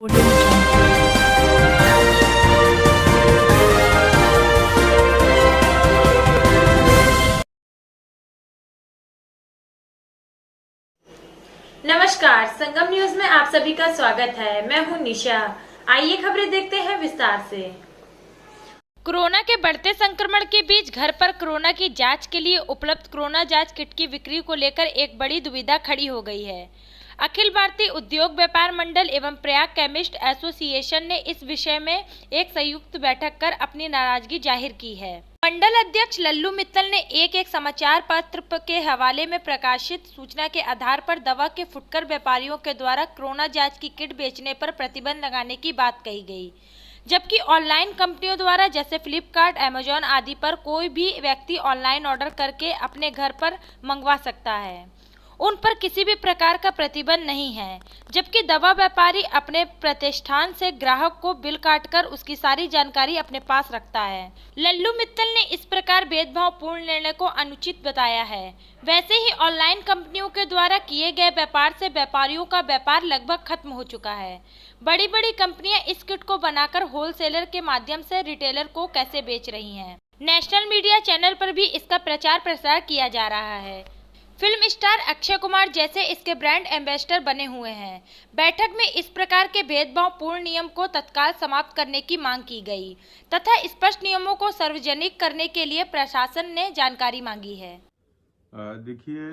नमस्कार, संगम न्यूज में आप सभी का स्वागत है। मैं हूं निशा। आइए खबरें देखते हैं विस्तार से। कोरोना के बढ़ते संक्रमण के बीच घर पर कोरोना की जांच के लिए उपलब्ध कोरोना जांच किट की बिक्री को लेकर एक बड़ी दुविधा खड़ी हो गई है। अखिल भारतीय उद्योग व्यापार मंडल एवं प्रयाग केमिस्ट एसोसिएशन ने इस विषय में एक संयुक्त बैठक कर अपनी नाराजगी जाहिर की है। मंडल अध्यक्ष लल्लू मित्तल ने एक समाचार पत्र के हवाले में प्रकाशित सूचना के आधार पर दवा के फुटकर व्यापारियों के द्वारा कोरोना जांच की किट बेचने पर प्रतिबंध लगाने की बात कही गई, जबकि ऑनलाइन कंपनियों द्वारा जैसे फ्लिपकार्ट, अमेजॉन आदि पर कोई भी व्यक्ति ऑनलाइन ऑर्डर करके अपने घर पर मंगवा सकता है। उन पर किसी भी प्रकार का प्रतिबंध नहीं है, जबकि दवा व्यापारी अपने प्रतिष्ठान से ग्राहक को बिल काटकर उसकी सारी जानकारी अपने पास रखता है। लल्लू मित्तल ने इस प्रकार भेदभावपूर्ण निर्णय को अनुचित बताया है। वैसे ही ऑनलाइन कंपनियों के द्वारा किए गए व्यापार से व्यापारियों का व्यापार लगभग खत्म हो चुका है। बड़ी बड़ी कंपनियां इस किट को बनाकर होलसेलर के माध्यम से रिटेलर को कैसे बेच रही हैं। नेशनल मीडिया चैनल पर भी इसका प्रचार प्रसार किया जा रहा है। फिल्म स्टार अक्षय कुमार जैसे इसके ब्रांड एम्बेसडर बने हुए हैं। बैठक में इस प्रकार के भेदभावपूर्ण नियम को तत्काल समाप्त करने की मांग की गई तथा स्पष्ट नियमों को सार्वजनिक करने के लिए प्रशासन ने जानकारी मांगी है। देखिए,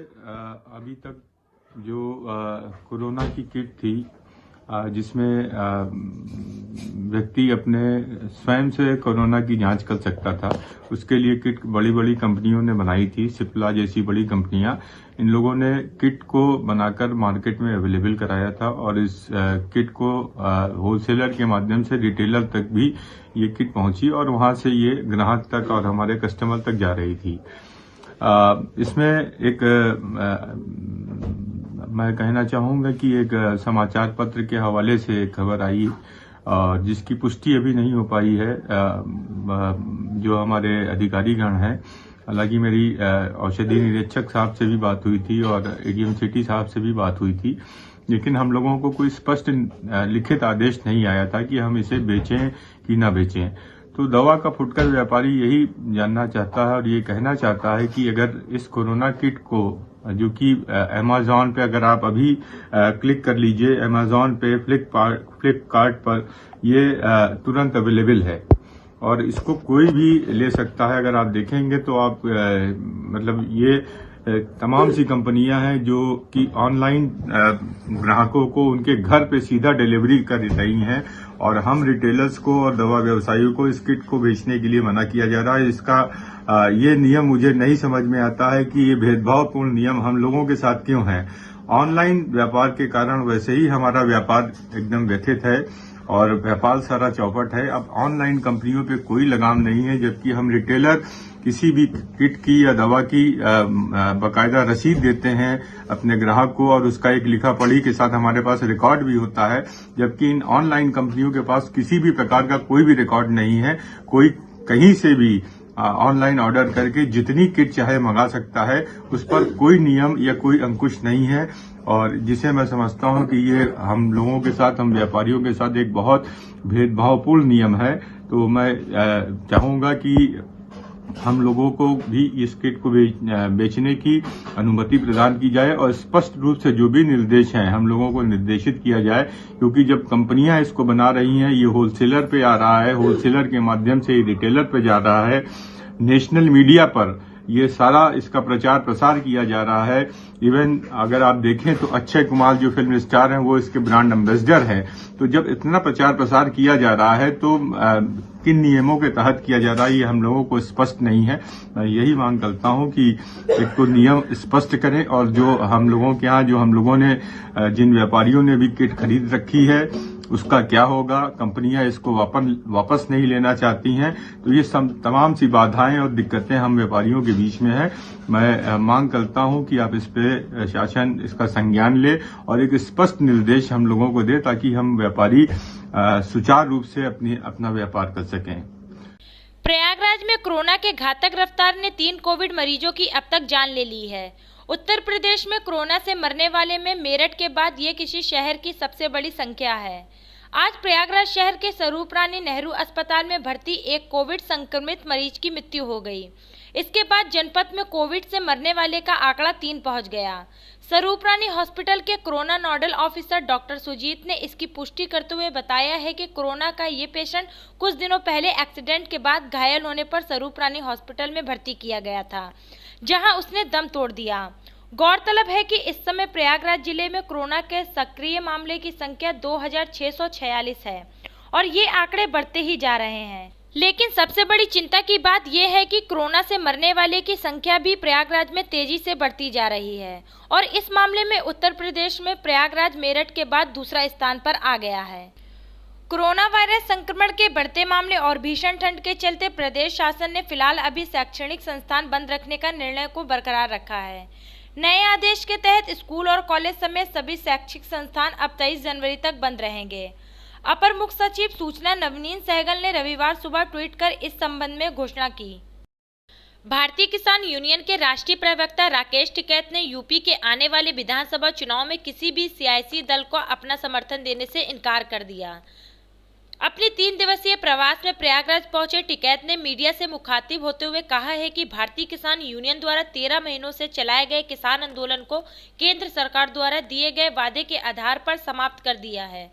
अभी तक जो कोरोना की किट थी जिसमें व्यक्ति अपने स्वयं से कोरोना की जांच कर सकता था, उसके लिए किट बड़ी बड़ी कंपनियों ने बनाई थी। सिप्ला जैसी बड़ी कंपनियां, इन लोगों ने किट को बनाकर मार्केट में अवेलेबल कराया था और इस किट को होलसेलर के माध्यम से रिटेलर तक भी ये किट पहुंची और वहां से ये ग्राहक तक और हमारे कस्टमर तक जा रही थी। इसमें एक मैं कहना चाहूंगा कि एक समाचार पत्र के हवाले से एक खबर आई जिसकी पुष्टि अभी नहीं हो पाई है। जो हमारे अधिकारीगण हैं, हालांकि मेरी औषधि निरीक्षक साहब से भी बात हुई थी और एडीएम सिटी साहब से भी बात हुई थी, लेकिन हम लोगों को कोई स्पष्ट लिखित आदेश नहीं आया था कि हम इसे बेचें कि ना बेचें। तो दवा का फुटकर व्यापारी यही जानना चाहता है और ये कहना चाहता है कि अगर इस कोरोना किट को, जो कि अमेजॉन पे अगर आप अभी क्लिक कर लीजिए, अमेजॉन पे, फ्लिपकार्ट पर ये तुरंत अवेलेबल है और इसको कोई भी ले सकता है। अगर आप देखेंगे तो आप मतलब ये तमाम सी कंपनियां हैं जो कि ऑनलाइन ग्राहकों को उनके घर पे सीधा डिलीवरी कर रही हैं और हम रिटेलर्स को और दवा व्यवसायियों को इस किट को बेचने के लिए मना किया जा रहा है। इसका ये नियम मुझे नहीं समझ में आता है कि ये भेदभावपूर्ण नियम हम लोगों के साथ क्यों है। ऑनलाइन व्यापार के कारण वैसे ही हमारा व्यापार एकदम व्यथित है और व्यापार सारा चौपट है। अब ऑनलाइन कंपनियों पे कोई लगाम नहीं है, जबकि हम रिटेलर किसी भी किट की या दवा की बाकायदा रसीद देते हैं अपने ग्राहक को और उसका एक लिखा पढ़ी के साथ हमारे पास रिकॉर्ड भी होता है, जबकि इन ऑनलाइन कंपनियों के पास किसी भी प्रकार का कोई भी रिकॉर्ड नहीं है। कोई कहीं से भी ऑनलाइन ऑर्डर करके जितनी किट चाहे मंगा सकता है, उस पर कोई नियम या कोई अंकुश नहीं है और जिसे मैं समझता हूं कि ये हम लोगों के साथ, हम व्यापारियों के साथ एक बहुत भेदभावपूर्ण नियम है। तो मैं चाहूंगा कि हम लोगों को भी इस किट को बेचने की अनुमति प्रदान की जाए और स्पष्ट रूप से जो भी निर्देश हैं हम लोगों को निर्देशित किया जाए, क्योंकि जब कंपनियां इसको बना रही हैं, ये होलसेलर पे आ रहा है, होलसेलर के माध्यम से रिटेलर पे जा रहा है, नेशनल मीडिया पर ये सारा इसका प्रचार प्रसार किया जा रहा है। इवन अगर आप देखें तो अक्षय कुमार जो फिल्म स्टार हैं वो इसके ब्रांड एम्बेसडर हैं। तो जब इतना प्रचार प्रसार किया जा रहा है तो किन नियमों के तहत किया जा रहा है ये हम लोगों को स्पष्ट नहीं है। मैं यही मांग करता हूं कि एक तो नियम स्पष्ट करें और जो हम लोगों के यहाँ, जो हम लोगों ने, जिन व्यापारियों ने भी किट खरीद रखी है उसका क्या होगा। कंपनियां इसको वापस नहीं लेना चाहती हैं, तो ये तमाम सी बाधाएं और दिक्कतें हम व्यापारियों के बीच में है। मैं मांग करता हूं कि आप इस पे शासन इसका संज्ञान ले और एक स्पष्ट निर्देश हम लोगों को दे ताकि हम व्यापारी सुचारू रूप से अपना व्यापार कर सकें। प्रयागराज में कोरोना के घातक रफ्तार ने 3 कोविड मरीजों की अब तक जान ले ली है। उत्तर प्रदेश में कोरोना से मरने वाले में मेरठ के बाद ये किसी शहर की सबसे बड़ी संख्या है। आज प्रयागराज शहर के स्वरूप रानी नेहरू अस्पताल में भर्ती एक कोविड संक्रमित मरीज की मृत्यु हो गई। इसके बाद जनपद में कोविड से मरने वाले का आंकड़ा 3 पहुंच गया। स्वरूप रानी हॉस्पिटल के corona nodal officer doctor Sujit ने इसकी पुष्टि करते हुए बताया है कि कोरोना का ये पेशेंट कुछ दिनों पहले एक्सीडेंट के बाद घायल होने पर स्वरूप रानी हॉस्पिटल में भर्ती किया गया था, जहां उसने दम तोड़ दिया। गौरतलब है कि इस समय प्रयागराज जिले में कोरोना के सक्रिय मामले की संख्या 2646 है और ये आंकड़े बढ़ते ही जा रहे हैं। लेकिन सबसे बड़ी चिंता की बात यह है कि कोरोना से मरने वाले की संख्या भी प्रयागराज में तेजी से बढ़ती जा रही है और इस मामले में उत्तर प्रदेश में प्रयागराज मेरठ के बाद दूसरा स्थान पर आ गया है। कोरोना वायरस संक्रमण के बढ़ते मामले और भीषण ठंड के चलते प्रदेश शासन ने फिलहाल अभी शैक्षणिक संस्थान बंद रखने का निर्णय को बरकरार रखा है। नए आदेश के तहत स्कूल और कॉलेज समेत सभी शैक्षिक संस्थान अब 23 जनवरी तक बंद रहेंगे। अपर मुख्य सचिव सूचना नवनीत सहगल ने रविवार सुबह ट्वीट कर इस संबंध में घोषणा की। भारतीय किसान यूनियन के राष्ट्रीय प्रवक्ता राकेश टिकैत ने यूपी के आने वाले विधानसभा चुनाव में किसी भी सियासी दल को अपना समर्थन देने से इनकार कर दिया। अपनी 3 दिवसीय प्रवास में प्रयागराज पहुंचे टिकैत ने मीडिया से मुखातिब होते हुए कहा है कि भारतीय किसान यूनियन द्वारा 13 महीनों से चलाए गए किसान आंदोलन को केंद्र सरकार द्वारा दिए गए वादे के आधार पर समाप्त कर दिया है,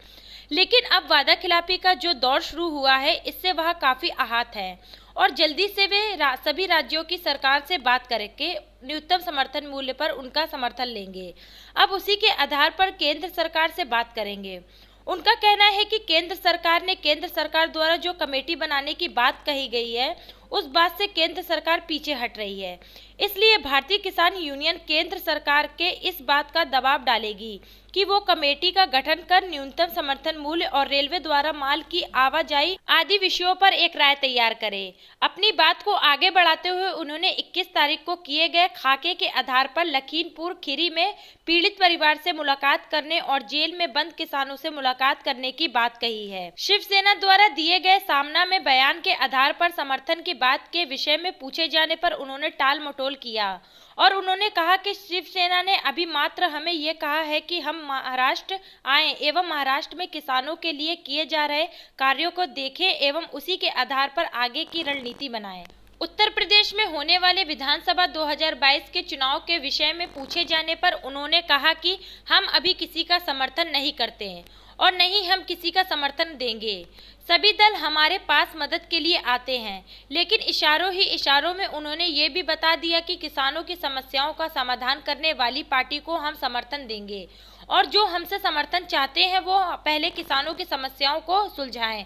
लेकिन अब वादा खिलाफी का जो दौर शुरू हुआ है इससे वह काफी आहत है और जल्दी से वे सभी राज्यों की सरकार से बात करके न्यूनतम समर्थन मूल्य पर उनका समर्थन लेंगे। अब उसी के आधार पर केंद्र सरकार से बात करेंगे। उनका कहना है कि केंद्र सरकार द्वारा जो कमेटी बनाने की बात कही गई है उस बात से केंद्र सरकार पीछे हट रही है, इसलिए भारतीय किसान यूनियन केंद्र सरकार के इस बात का दबाव डालेगी कि वो कमेटी का गठन कर न्यूनतम समर्थन मूल्य और रेलवे द्वारा माल की आवाजाही आदि विषयों पर एक राय तैयार करे। अपनी बात को आगे बढ़ाते हुए उन्होंने 21 तारीख को किए गए खाके के आधार पर लखीमपुर खीरी में पीड़ित परिवार से मुलाकात करने और जेल में बंद किसानों से मुलाकात करने की बात कही है। शिवसेना द्वारा दिए गए सामना में बयान के आधार पर समर्थन की बात के विषय में पूछे जाने पर उन्होंने टाल मटोल किया और उन्होंने कहा कि शिवसेना ने अभी मात्र हमें ये कहा है कि हम महाराष्ट्र आएं एवं महाराष्ट्र में किसानों के लिए किए जा रहे कार्यों को देखें एवं उसी के आधार पर आगे की रणनीति बनाएं। उत्तर प्रदेश में होने वाले विधानसभा 2022 के चुनाव के विषय में पूछे जाने पर उन्होंने कहा कि हम अभी किसी का समर्थन नहीं करते हैं और नहीं हम किसी का समर्थन देंगे। सभी दल हमारे पास मदद के लिए आते हैं, लेकिन इशारों में उन्होंने ये भी बता दिया कि किसानों की समस्याओं का समाधान करने वाली पार्टी को हम समर्थन देंगे और जो हमसे समर्थन चाहते हैं वो पहले किसानों की समस्याओं को सुलझाएं।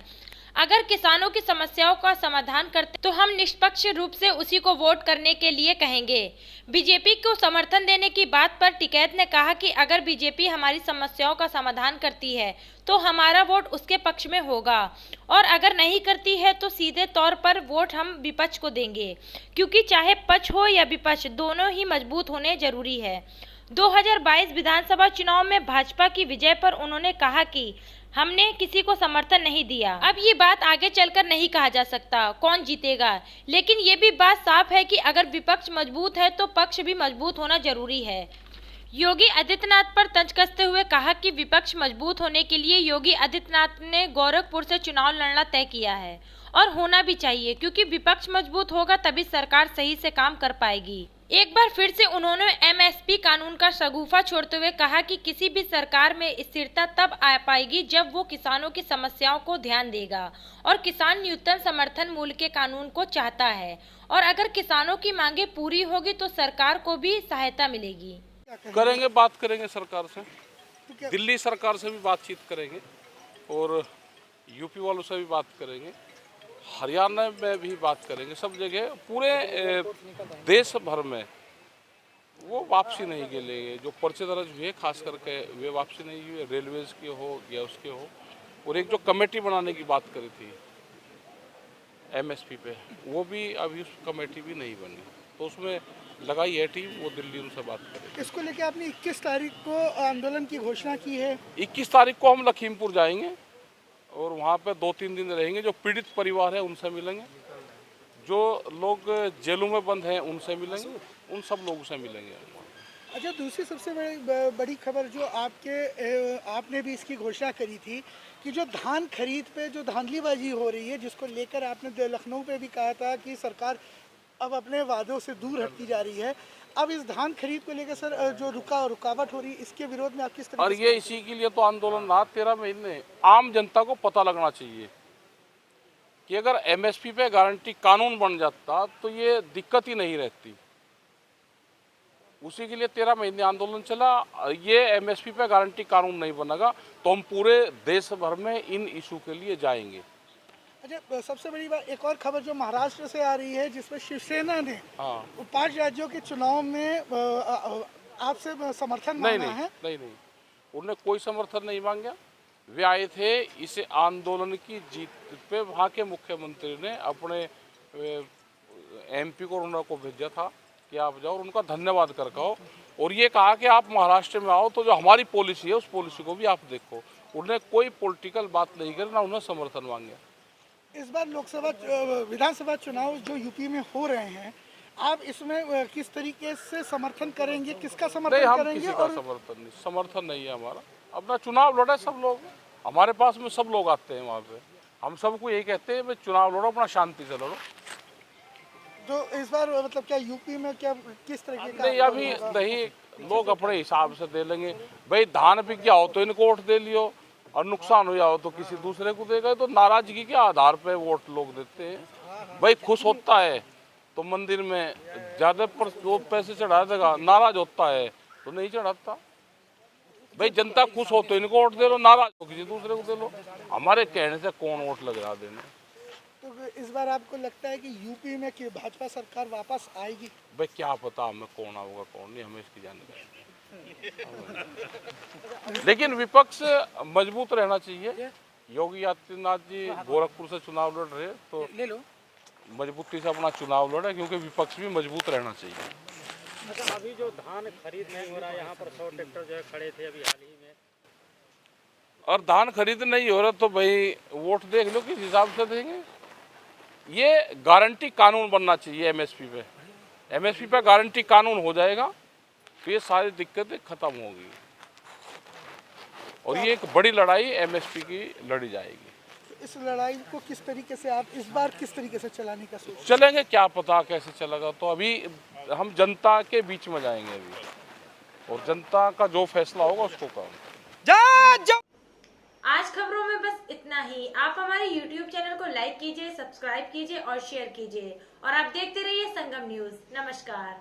अगर किसानों की समस्याओं का समाधान करते तो हम निष्पक्ष रूप से उसी को वोट करने के लिए कहेंगे। बीजेपी को समर्थन देने की बात पर टिकैत ने कहा कि अगर बीजेपी हमारी समस्याओं का समाधान करती है तो हमारा वोट उसके पक्ष में होगा और अगर नहीं करती है तो सीधे तौर पर वोट हम विपक्ष को देंगे, क्योंकि चाहे पक्ष हो या विपक्ष दोनों ही मजबूत होने जरूरी है। 2022 विधानसभा चुनाव में भाजपा की विजय पर उन्होंने कहा कि हमने किसी को समर्थन नहीं दिया। अब ये बात आगे चलकर नहीं कहा जा सकता कौन जीतेगा, लेकिन ये भी बात साफ है कि अगर विपक्ष मजबूत है तो पक्ष भी मजबूत होना जरूरी है। योगी आदित्यनाथ पर तंज कसते हुए कहा कि विपक्ष मजबूत होने के लिए योगी आदित्यनाथ ने गोरखपुर से चुनाव लड़ना तय किया है और होना भी चाहिए, क्योंकि विपक्ष मजबूत होगा तभी सरकार सही से काम कर पाएगी। एक बार फिर से उन्होंने एमएसपी कानून का शगुफा छोड़ते हुए कहा कि किसी भी सरकार में स्थिरता तब आ पाएगी जब वो किसानों की समस्याओं को ध्यान देगा और किसान न्यूनतम समर्थन मूल्य के कानून को चाहता है और अगर किसानों की मांगे पूरी होगी तो सरकार को भी सहायता मिलेगी। बात करेंगे सरकार से, दिल्ली सरकार से भी बातचीत करेंगे और यूपी वालों से भी बात करेंगे, हरियाणा में भी बात करेंगे। सब जगह पूरे देश भर में वो वापसी नहीं के लिए जो पर्चे दर्ज हुए खास करके वे वापसी नहीं हुए, रेलवेज के हो या उसके हो। और एक जो कमेटी बनाने की बात करी थी एमएसपी पे, वो भी अभी उस कमेटी भी नहीं बनी, तो उसमें लगाई है टीम, वो दिल्ली उनसे बात करेगी। इसको लेके आपने 21 तारीख को आंदोलन की घोषणा की है। 21 तारीख को हम लखीमपुर जाएंगे और वहाँ पे 2-3 दिन रहेंगे। जो पीड़ित परिवार है उनसे मिलेंगे, जो लोग जेलों में बंद हैं उनसे मिलेंगे, उन सब लोगों से मिलेंगे। अच्छा, दूसरी सबसे बड़ी खबर जो आपने भी इसकी घोषणा करी थी कि जो धान खरीद पे जो धांधलीबाजी हो रही है, जिसको लेकर आपने लखनऊ पे भी कहा था कि सरकार अब अपने वादों से दूर हटती जा रही है, अब इस धान खरीद को लेकर सर जो रुकावट हो रही है, इसके विरोध में आप किस तरह और ये इसी के लिए तो आंदोलन रहा 13 महीने। आम जनता को पता लगना चाहिए कि अगर एमएसपी पे गारंटी कानून बन जाता तो ये दिक्कत ही नहीं रहती। उसी के लिए 13 महीने आंदोलन चला। ये एमएसपी पे गारंटी कानून नहीं बनेगा तो हम पूरे देश भर में इन इशू के लिए जाएंगे। अच्छा, सबसे बड़ी बात एक और खबर जो महाराष्ट्र से आ रही है, जिसमें शिवसेना ने 5 राज्यों के चुनाव में आपसे समर्थन मांगा है। नहीं, उन्होंने कोई समर्थन नहीं मांगा। वे आए थे इस आंदोलन की जीत पे। वहाँ के मुख्यमंत्री ने अपने एमपी को उनको भेजा था कि आप जाओ और उनका धन्यवाद कर कहो, और ये कहा कि आप महाराष्ट्र में आओ तो जो हमारी पॉलिसी है उस पॉलिसी को भी आप देखो। उन्होंने कोई पॉलिटिकल बात नहीं करी, ना उन्हें समर्थन मांगे। इस बार लोकसभा विधानसभा चुनाव जो यूपी में हो रहे हैं, आप इसमें किस तरीके से समर्थन करेंगे, किसका समर्थन नहीं, हम करेंगे? किसी का समर्थन नहीं है हमारा। अपना चुनाव लड़े सब लोग, हमारे पास में सब लोग आते हैं वहाँ पे। हम सबको यही कहते हैं भाई चुनाव लड़ो, अपना शांति से लड़ो। तो इस बार मतलब क्या यूपी में क्या किस तरीके का? नहीं, अभी नहीं, लोग अपने हिसाब से दे लेंगे। भाई धान बिक गया हो तो इनको वोट दे लियो, और नुकसान हो जाओ तो किसी दूसरे को देगा। तो नाराजगी के आधार पे वोट लोग देते हैं। भाई खुश होता है तो मंदिर में ज्यादा पैसे चढ़ा देगा, नाराज होता है तो नहीं चढ़ाता। भाई जनता खुश हो तो इनको वोट दे लो, नाराज हो किसी दूसरे को दे लो। हमारे कहने से कौन वोट लगा देने। तो इस बार आपको लगता है कि यूपी में कि भाजपा सरकार वापस आएगी? भाई क्या पता हमें कौन आएगा कौन नहीं, हमें इसकी जानकारी। लेकिन विपक्ष मजबूत रहना चाहिए। योगी आदित्यनाथ जी गोरखपुर से चुनाव लड़ रहे तो ले लो, मजबूती से अपना चुनाव लड़े, क्योंकि विपक्ष भी मजबूत रहना चाहिए। अच्छा, अभी जो धान खरीद नहीं हो रहा है, यहाँ पर 100 ट्रैक्टर जो है खड़े थे अभी हाल ही में, और धान खरीद नहीं हो रहा तो भाई वोट देख लो किस हिसाब से देंगे। ये गारंटी कानून बनना चाहिए एमएसपी पे। एमएसपी पे गारंटी कानून हो जाएगा तो ये सारी दिक्कतें खत्म होगी, और ये एक बड़ी लड़ाई एमएसपी की लड़ी जाएगी। इस लड़ाई को किस तरीके से आप इस बार किस तरीके से चलाने का सोच? चलेंगे, क्या पता कैसे चलेगा। तो अभी हम जनता के बीच में जाएंगे अभी, और जनता का जो फैसला होगा उसको करेंगे। आज खबरों में बस इतना ही। आप हमारे YouTube चैनल को लाइक कीजिए, सब्सक्राइब कीजिए और शेयर कीजिए, और आप देखते रहिए संगम न्यूज। नमस्कार।